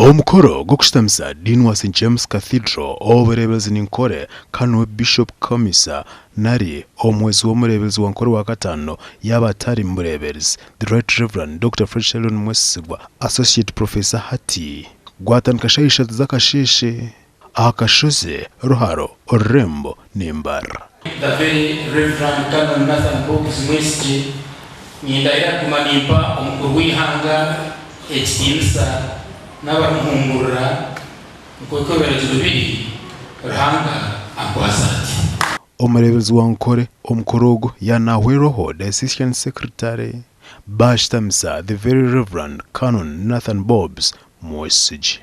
Omukoro gokushtamisa dini wa St James Cathedral Obureeberezi bwa Ankole kano Bishop Komisa nari omwezi w'Omureeberezi bwa Ankole wa gatano y'abatari mureeberezi the Right Reverend Dr. Mwesigye Associate Professor hati gwatandika shaisha zakasheshe akashoze ruharo orembo n'Mbarara. The very Reverend Canon Nathan Mwesigye nyindaira kumanimpa omukuru w'ihanga ekitinisa n'abamuhungurira nkokobereza bibiri ruhanga akwasati. Omureeberezi bwa Ankole omukorogo yanahweroho Diocesan Secretary bashtamisa the very Reverend Canon Nathan Mwesigye.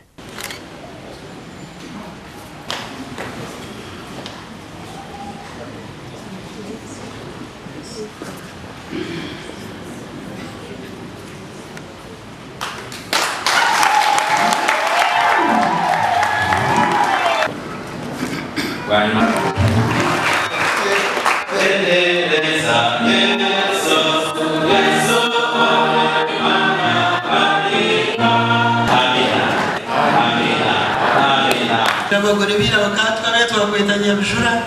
Abagore bira bakatwa nayo twakwetanya bishura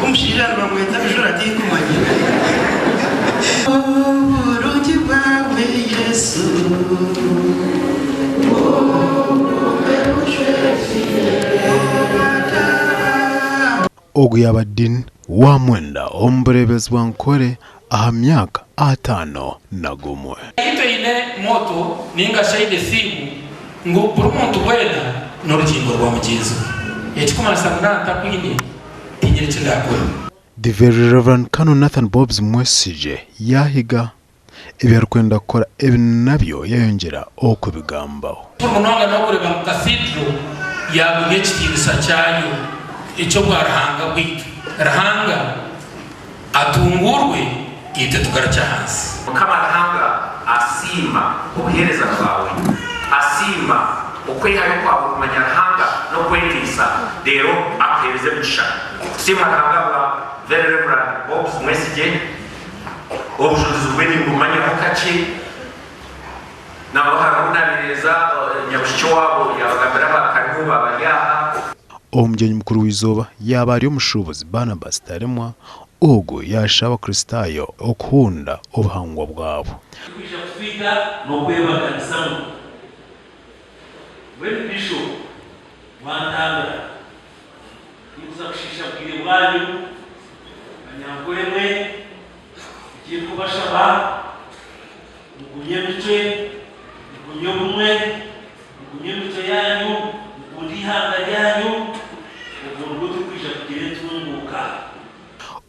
umushirira bamweta bishura tikumanye urugi bwawe Yesu ogu yabadini wa mwenda Obureeberezi bwa Ankole aha myaka 51. Ine moto ninga shaide simu ngo buri muntu wenda n'urukingo rwa mugenzi yetikumasa nanta kwine tinyere cy'indakora. The very Reverend Canon Nathan Mwesigye yahiga ibyarukwenda gukora nabyo yayongera okubigambaho. Umunonga no kureba mu cathedral yabuge kitinisa cyayo icyo bwarahanga bwitu rahanga atungurwe ite tukaracha hasi kama rahanga asima ubuhereza bwawe asima ukwihayo kwawe kumenya rahanga no kwetisa rero apereze musha sima rahanga bwa very Reverend Mwesigye obushobozi bw'eni kumanya mukache na baharunabireza nyabushyo wabo yabagambira bakarimu babayaha. Omugeni mukuru w'izoba yaba ari omushubuzi Barnabas Taremwa ogo yashaba Kristayo okuhunda obuhangwa bwabo. Kwisha kufika n'okweba kanisamo when Bishop wantanga yuza kushisha bwire bwanyu banyankwemwe igiye kubashaba mugunye mitwe mugunye bumwe mugunye mitwe yanyu mugundi hanga yanyu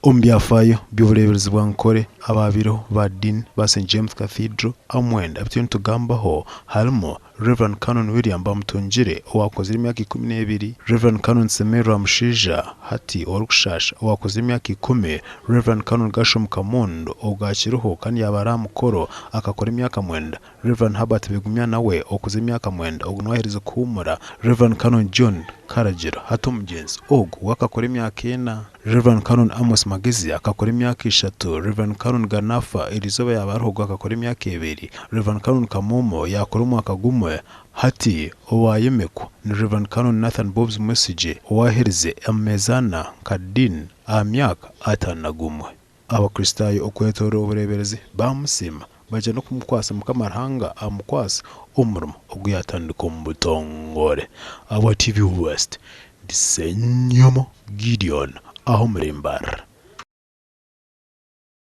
Ombyafayo by'Obureeberezi bwa Ankole ababiro ba dini ba St James Cathedral amwenda bityo tugambaho harimo Reverend Canon William Bamutungire owakoze imyaka 12, Reverend Canon Semero Mushija hati orukushasha owakoze imyaka 10, Reverend Canon Gasho Kamondo ogakiruho kandi yabara mukoro akakora imyaka 9, Reverend Herbert Begumya nawe okoze imyaka 9 ogunwahereza kuhumura, Reverend Canon John Karagiro hato mugenzi ogu wakakora imyaka 4, Reverend Canon Amos Magezi akakora imyaka 3, Reverend Canon Ganafa Elizoba yabarogo akakora imyaka 2, Reverend Canon Kamomo yakora umwaka gumwe hati owayemeku ni Reverend Canon Nathan Mwesigye owahereze amezana kadin amyaka 51. Abakristayo okwetoro obureeberezi bamusima baje no kumukwasa mukamarhanga amukwasa umurimo oguyatandika mu butongore. Abo TV West disenyomo Gideon aho muri Mbarara.